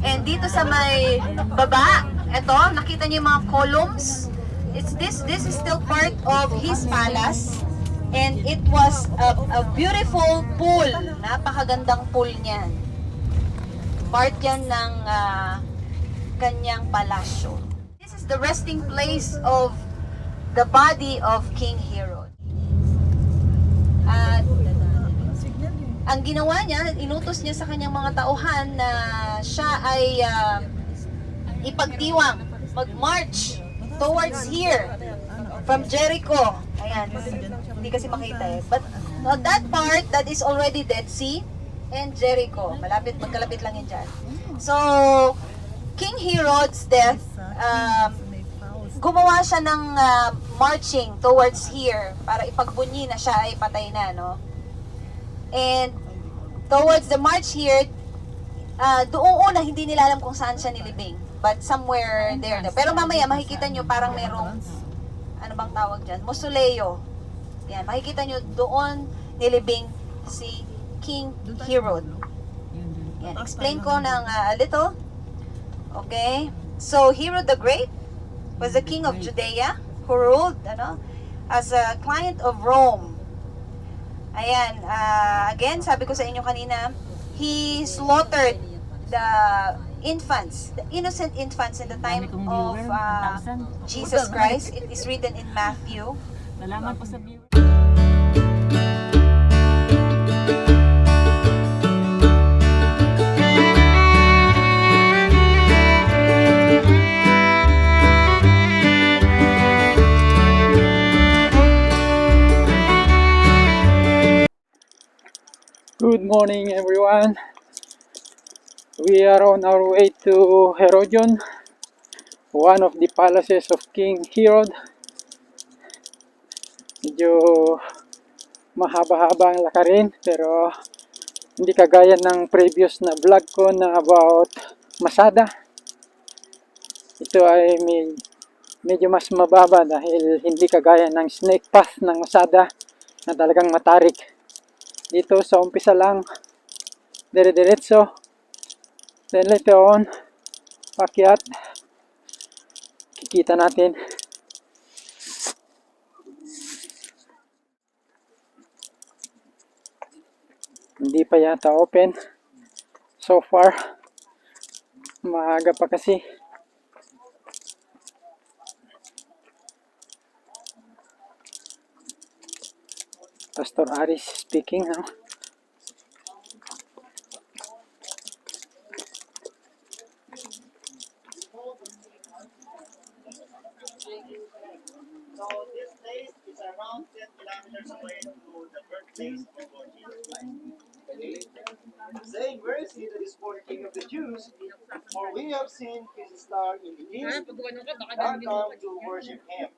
And dito sa may baba, eto, nakita niyo yung mga columns. This is still part of his palace. And it was a beautiful pool. Napakagandang pool niyan. Part yan ng kanyang palasyo. This is the resting place of the body of King Herod. At ang ginawa niya, inutos niya sa kanyang mga tauhan na siya ay ipagdiwang, mag-march towards here from Jericho. Ayan, hindi kasi makita eh. But that part, that is already Dead Sea and Jericho. Magkalapit lang yan dyan. So, King Herod's death, gumawa siya ng marching towards here para ipagbunyi na siya ay patay na, no? And towards the march here, doong una hindi nila alam kung saan siya nilibing. But somewhere there. Pero mamaya makikita nyo parang merong, ano bang tawag dyan? Mausoleo. Yan, makikita nyo doon nilibing si King Herod. Yan, explain ko ng a little. Okay? So, Herod the Great was the king of Judea who ruled as a client of Rome. Ayan, again, sabi ko sa inyo kanina, he slaughtered the infants, the innocent infants in the time of Jesus Christ. It is written in Matthew. Salamat po sa view. Good morning everyone. We are on our way to Herodion, one of the palaces of King Herod. Medyo mahaba-haba ang lakarin pero hindi kagaya ng previous na vlog ko na about Masada. Ito ay medyo mas mababa dahil hindi kagaya ng snake path ng Masada na talagang matarik. Dito sa umpisa lang, dire-diretso. Then later on, pakyat, kikita natin. Hindi pa yata open so far. Maaga pa kasi. Pastor Aris speaking now. So this place is around 10 kilometers away to the birthplace of Lord Jesus Christ. Okay? Saying, where is he that is born King of the Jews? For we have seen his star in the east, and come to worship him.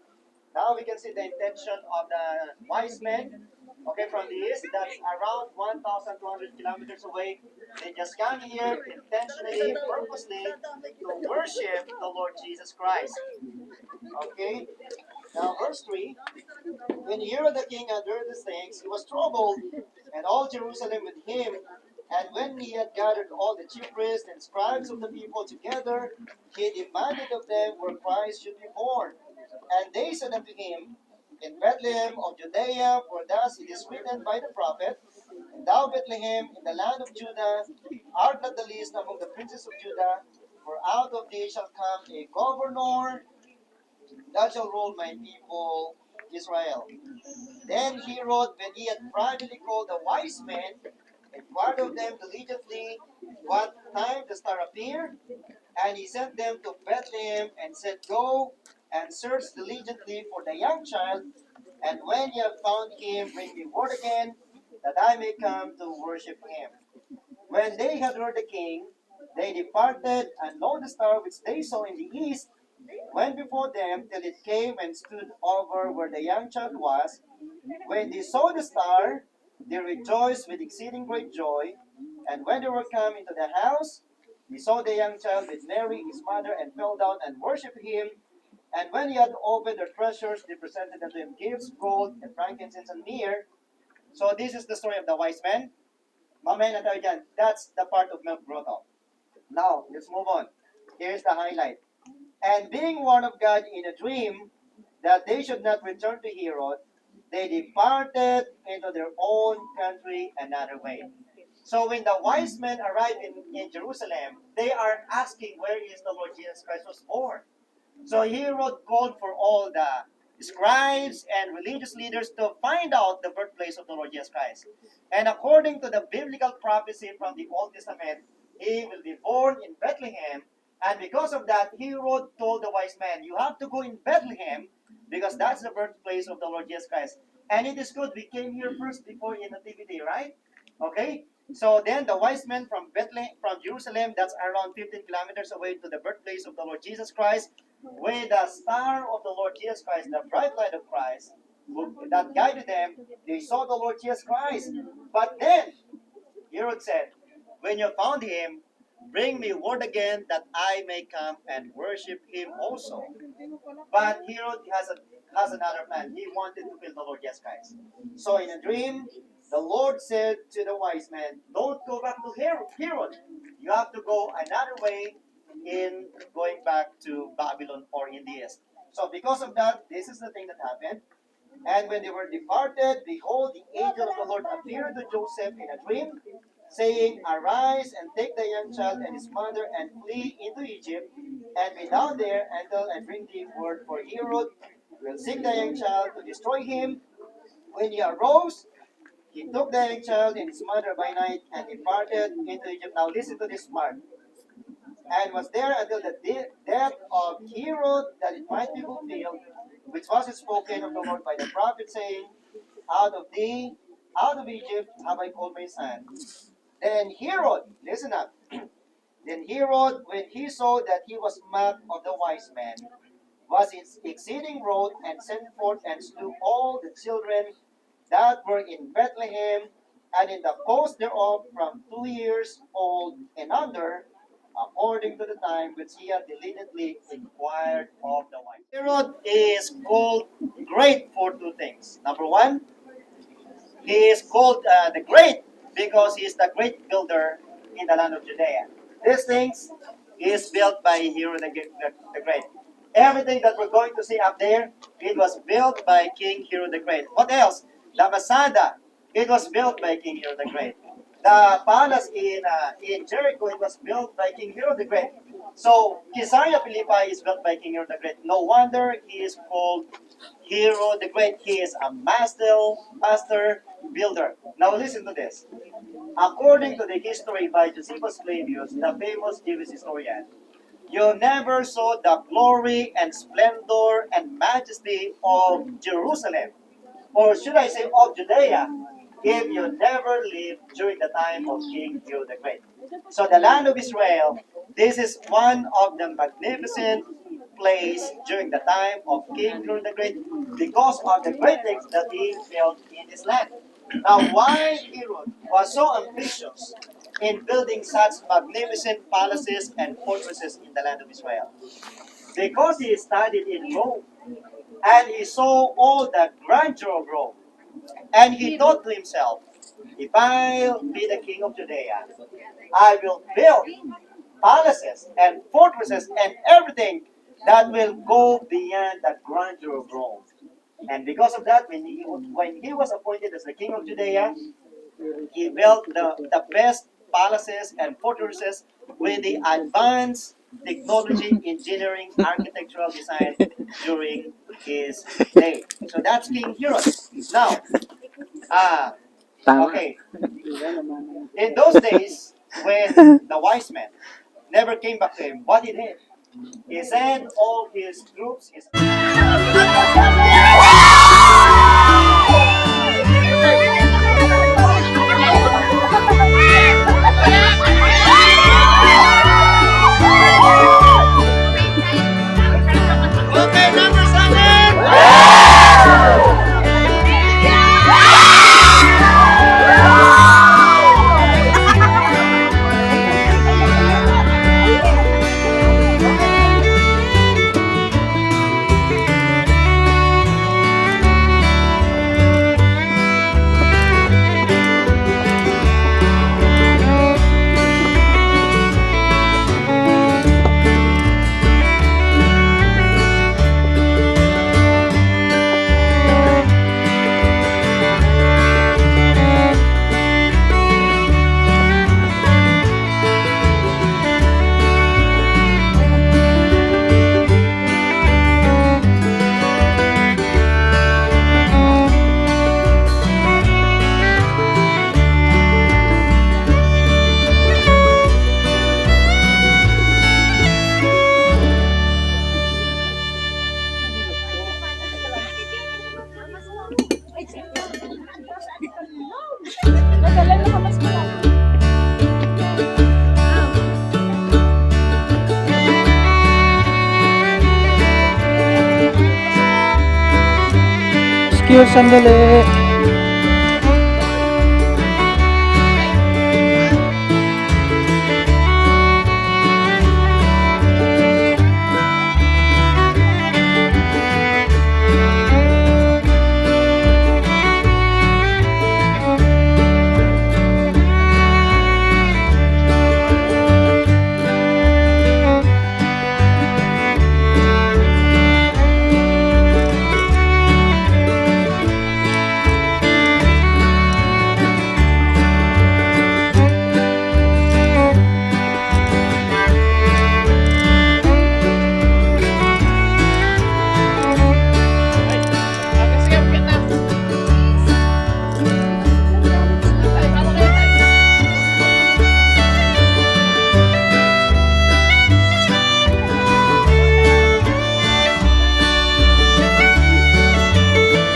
Now we can see the intention of the wise men. Okay, from the east, that's around 1,200 kilometers away. They just come here intentionally, purposely, to worship the Lord Jesus Christ. Okay, now verse 3. When Herod the king had heard these things, he was troubled, and all Jerusalem with him. And when he had gathered all the chief priests and scribes of the people together, he demanded of them where Christ should be born. And they said unto him, In Bethlehem of Judea, for thus it is written by the prophet, And thou, Bethlehem, in the land of Judah, art not the least among the princes of Judah, for out of thee shall come a governor that shall rule my people Israel. Then Herod, when he had privately called the wise men, inquired of them diligently what time the star appeared, and he sent them to Bethlehem and said, Go and search diligently for the young child, and when ye have found him, bring me word again, that I may come to worship him. When they had heard the king, they departed, and lo, the star which they saw in the east went before them till it came and stood over where the young child was. When they saw the star, they rejoiced with exceeding great joy. And when they were come into the house, they saw the young child with Mary his mother, and fell down and worshipped him. And when he had opened their treasures, they presented unto him gifts, gold, and frankincense, and myrrh. So this is the story of the wise men. Mamaya na tayo dyan. That's the part of milk grotto. Now, let's move on. Here's the highlight. And being warned of God in a dream that they should not return to Herod, they departed into their own country another way. So when the wise men arrived in Jerusalem, they are asking where is the Lord Jesus Christ was born. So Herod called for all the scribes and religious leaders to find out the birthplace of the Lord Jesus Christ. And according to the biblical prophecy from the Old Testament, he will be born in Bethlehem. And because of that, Herod told the wise men, you have to go in Bethlehem because that's the birthplace of the Lord Jesus Christ. And it is good, we came here first before in nativity, right? Okay? So then the wise men from Bethlehem, from Jerusalem, that's around 15 kilometers away to the birthplace of the Lord Jesus Christ, with the star of the Lord Jesus Christ, the bright light of Christ, that guided them, they saw the Lord Jesus Christ. But then, Herod said, when you found him, bring me word again that I may come and worship him also. But Herod has another plan. He wanted to kill the Lord Jesus Christ. So in a dream, the Lord said to the wise men, don't go back to Herod. You have to go another way in going back to Babylon or in the east. So because of that, this is the thing that happened. And when they were departed, behold, the angel of the Lord appeared to Joseph in a dream, saying, arise and take the young child and his mother and flee into Egypt, and be down there until I bring thee word, for Herod will seek the young child to destroy him. When he arose, he took the young child and his mother by night and departed into Egypt. Now listen to this part. And was there until the death of Herod, that it might be fulfilled, which was spoken of the Lord by the prophet, saying, out of thee, out of Egypt, have I called my son. Then Herod, listen up. Then Herod, when he saw that he was mocked of the wise men, was exceeding wroth, and sent forth and slew all the children that were in Bethlehem and in the coast thereof from 2 years old and under, according to the time which he had diligently inquired of the wise. Herod is called great for two things. Number one, he is called the Great because he is the great builder in the land of Judea. These things is built by Herod the Great. Everything that we're going to see up there, it was built by King Herod the Great. What else? The Masada, it was built by King Herod the Great. The palace in Jericho, it was built by King Herod the Great. So Caesarea Philippi is built by King Herod the Great. No wonder he is called Herod the Great. He is a master builder. Now listen to this. According to the history by Josephus Flavius, the famous Jewish historian, you never saw the glory and splendor and majesty of Jerusalem, or should I say of Judea, if you never lived during the time of King Herod the Great. So the land of Israel, this is one of the magnificent place during the time of King Herod the Great because of the great things that he built in this land. Now, why Herod was so ambitious in building such magnificent palaces and fortresses in the land of Israel? Because he studied in Rome and he saw all the grandeur of Rome. And he thought to himself, if I'll be the king of Judea, I will build palaces and fortresses and everything that will go beyond the grandeur of Rome. And because of that, when he was appointed as the king of Judea, he built the best palaces and fortresses with the advanced technology, engineering, architectural design during his day. So that's King Herod. Now, okay, in those days, when the wise men never came back to him, what he did? He sent all his troops, his you, sandali.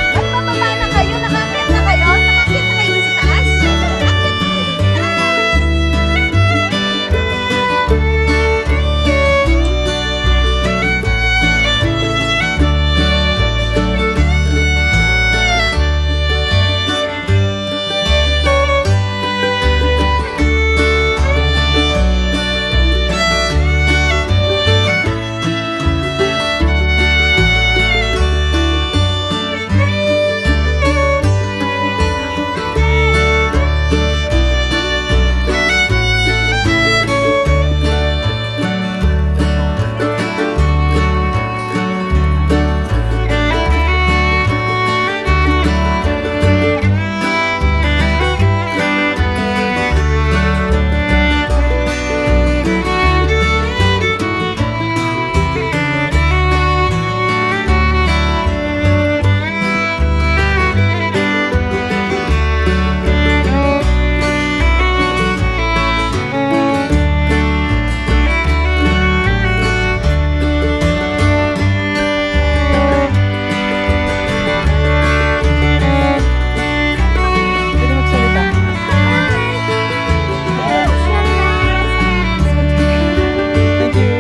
Nagbababa na kayo? Nakakit na kayo? Nakakit na kayo dun sa taas? Akit na kayo dun sa taas. Pwede magsalita. Thank you.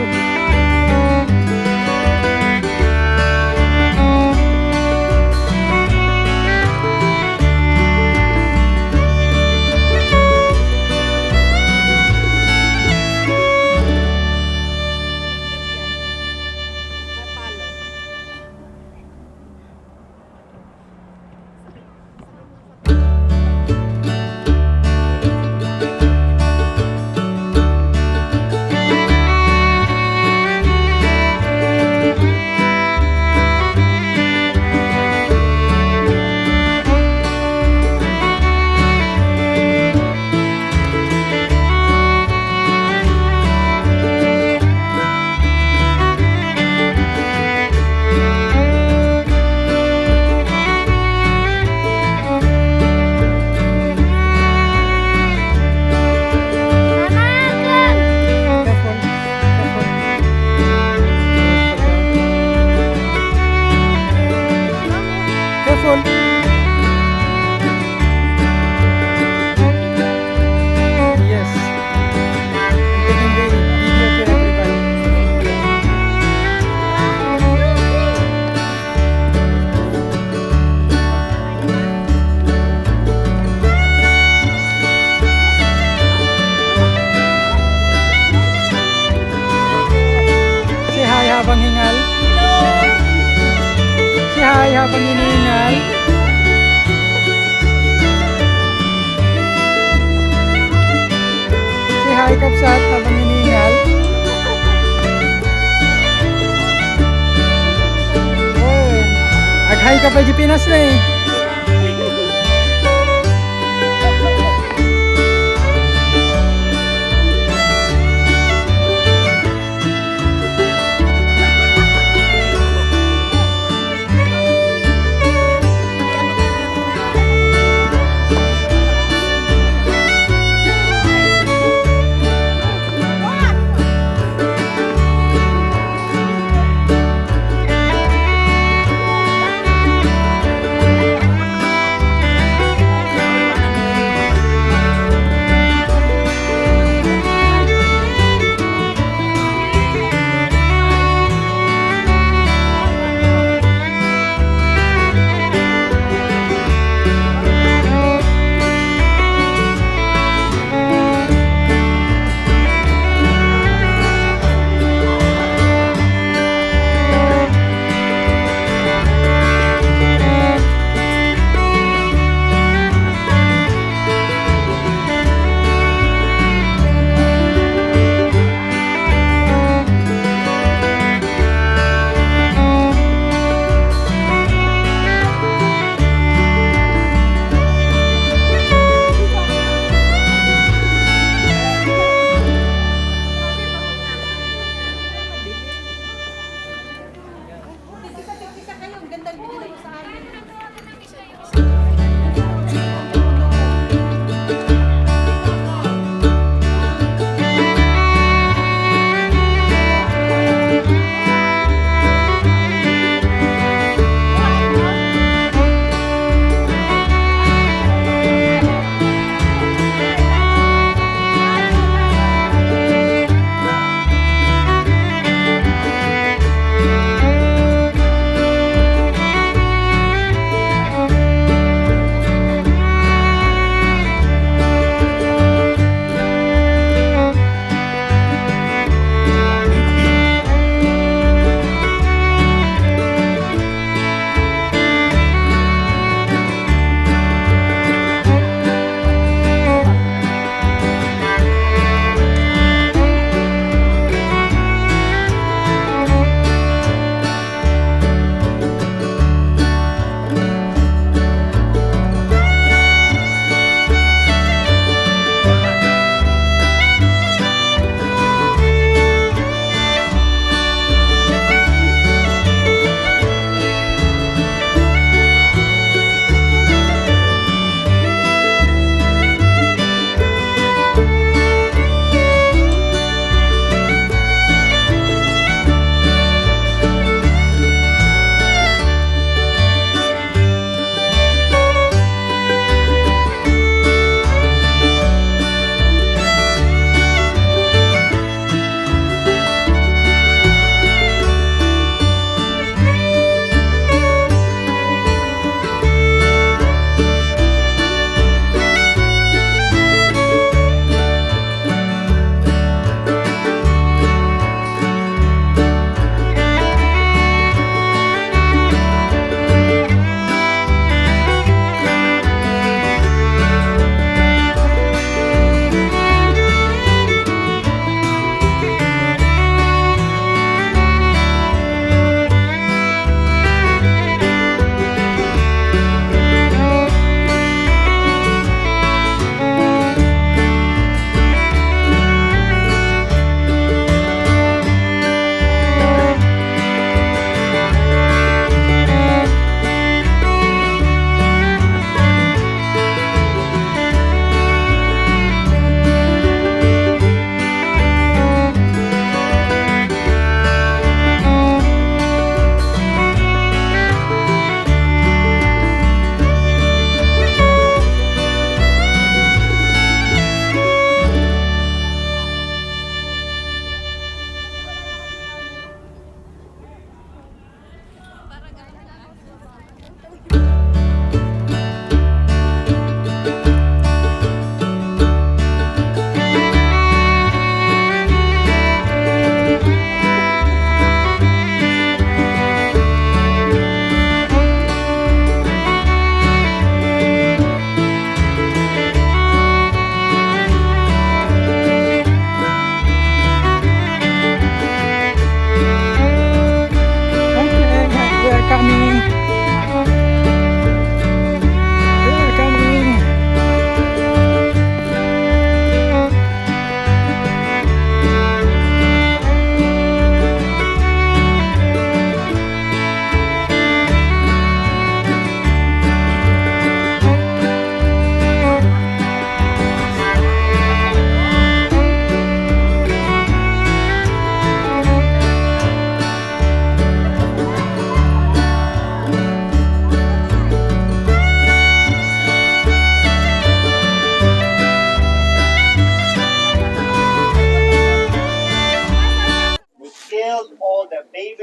Careful. Careful. Yes. I'm taking the video to everybody. Say hi habang hingal. Say hi habang hinihingal. Say hi kapsat habang hinihingal. Oh, ag-hi ka pa di Pinas na eh.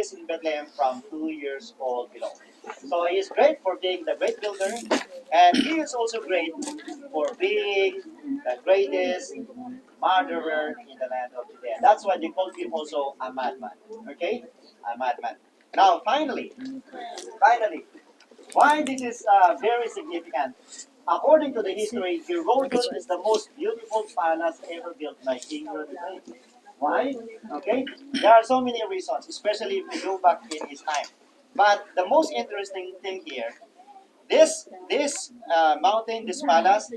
is in Bethlehem from 2 years old below. So he is great for being the great builder, and he is also great for being the greatest murderer in the land of Judea. That's why they call him also a madman. Okay? A madman. Now, finally, why this is very significant? According to the history, Herodion is the most beautiful palace ever built by King Herod the Great. Why? Okay? There are so many reasons, especially if we go back in his time. But the most interesting thing here, this mountain, this palace,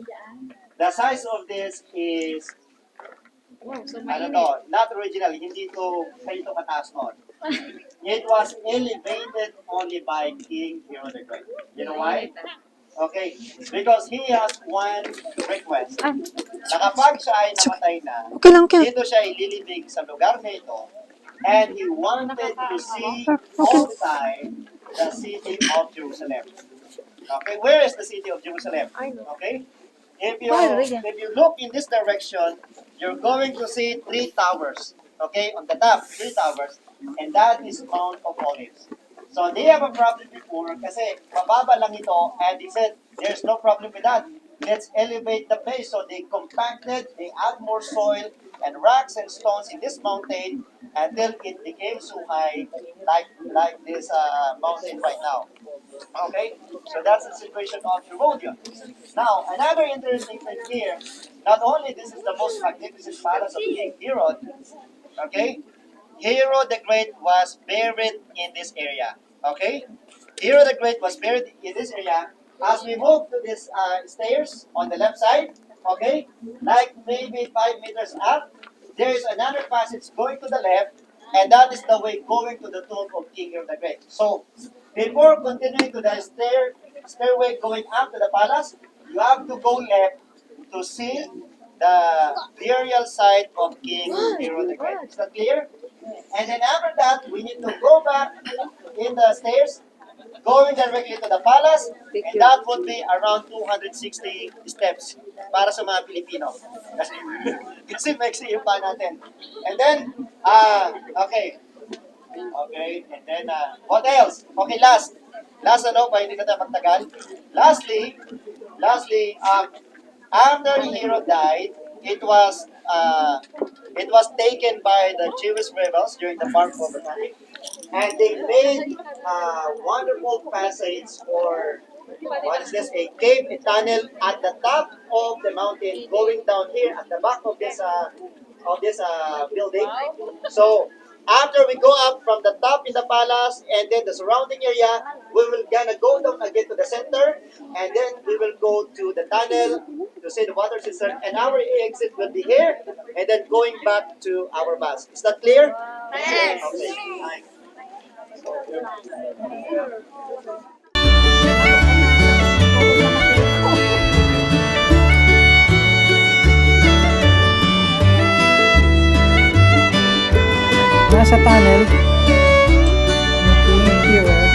the size of this is, I don't know, not original, hindi to ganito kataas noon. It was elevated only by King Herod the Great. You know why? Okay, because he has one request. Na kapag siya ay namatay na, dito siya ililibing sa lugar na ito, and he wanted to see all time the city of Jerusalem. Okay, where is the city of Jerusalem? Okay, if you look in this direction, you're going to see 3 towers. Okay, on the top, 3 towers, and that is Mount of Olives. So they have a problem before kasi mababa lang ito, and he said, there's no problem with that. Let's elevate the base. So they compacted, they add more soil and rocks and stones in this mountain until it became so high like this mountain right now. Okay, so that's the situation of Herodion. Now, another interesting thing here, not only this is the most magnificent palace of King Herod, okay, Herod the Great was buried in this area. Okay? Herod the Great was buried in this area. As we move to these stairs on the left side, okay, like maybe 5 meters up, there is another passage going to the left, and that is the way going to the tomb of King Herod the Great. So, before continuing to the stairway going up to the palace, you have to go left to see the burial site of King Herod the Great. Is that clear? And then after that, we need to go back in the stairs, going directly to the palace, and that would be around 260 steps para sa mga Pilipino. Kasi maiksi yung pa natin. And then, okay, and then, what else? Okay, last pa, hindi na tayo magtagal. Lastly, after Herod died, it was taken by the Jewish rebels during the Bar of the time, and they made a wonderful passage for what is this? A cave, a tunnel at the top of the mountain, going down here at the back of this building. So after we go up from the top in the palace and then the surrounding area, we will gonna go down again to the center, and then we will go to the tunnel to see the water cistern, and our exit will be here, and then going back to our bus. Is that clear? Yes. Okay. Nasa tunnel, yung Herod.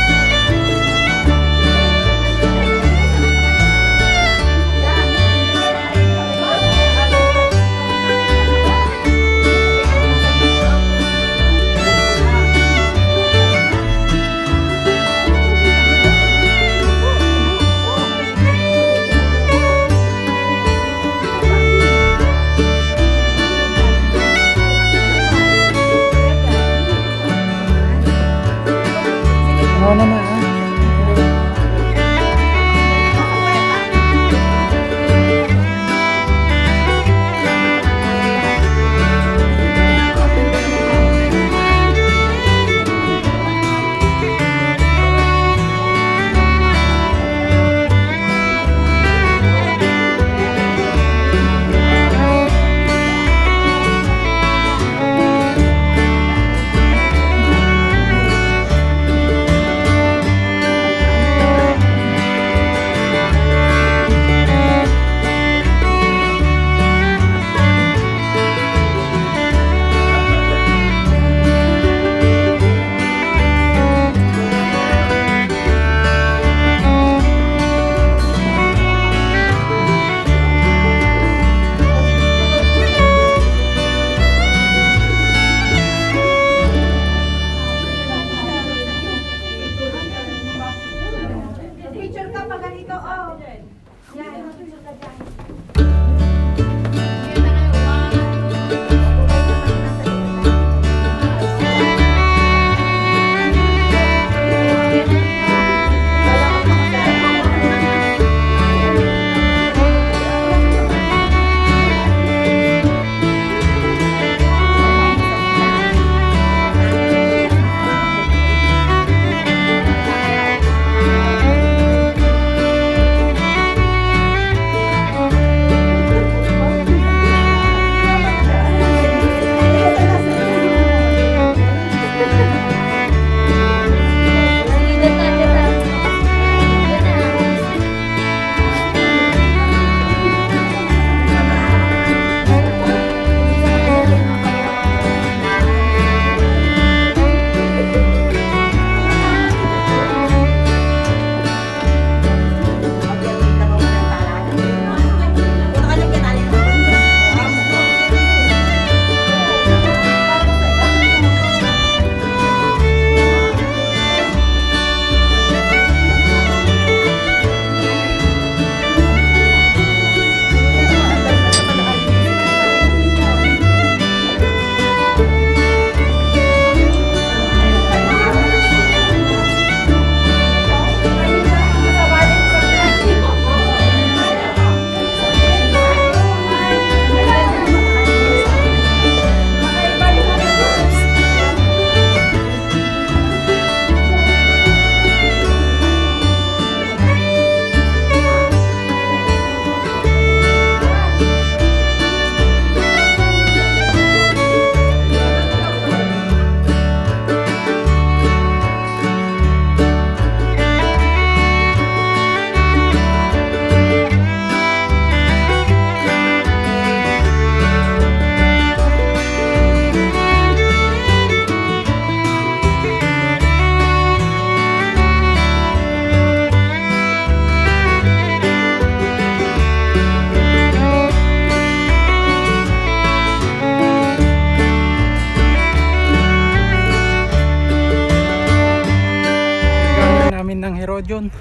Herodion.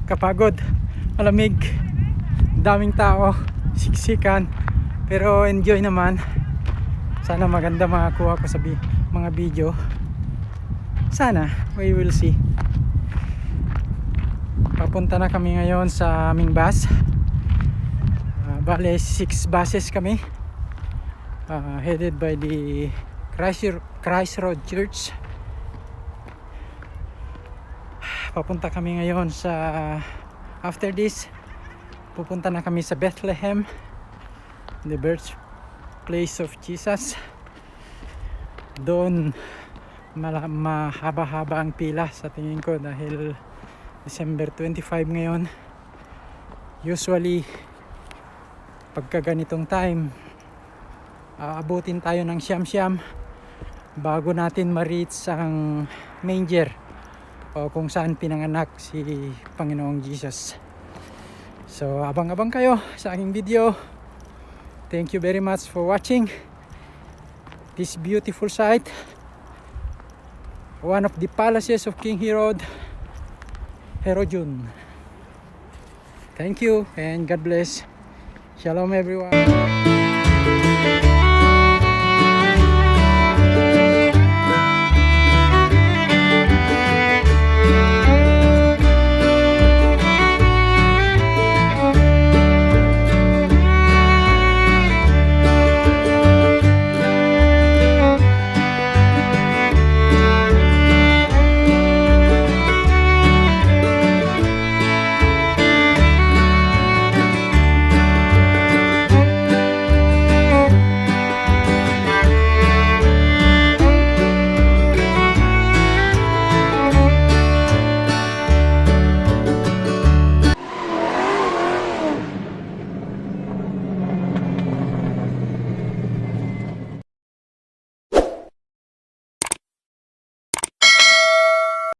Kapagod, malamig, daming tao, siksikan, pero enjoy naman. Sana maganda makakuha ko sa mga video. Sana, we will see. Papunta na kami ngayon sa aming bus. Bale 6 buses kami, headed by the Christ Road Church. Papunta kami ngayon sa, after this pupunta na kami sa Bethlehem, the birthplace of Jesus. Doon mahaba-haba ang pila sa tingin ko dahil December 25 ngayon. Usually pagka ganitong time, aabutin tayo ng siyam-siyam bago natin ma-reach ang manger o kung saan pinanganak si Panginoong Jesus. So abang-abang kayo sa aking video. Thank you very much for watching this beautiful site, one of the palaces of King Herodion. Thank you and God bless. Shalom everyone.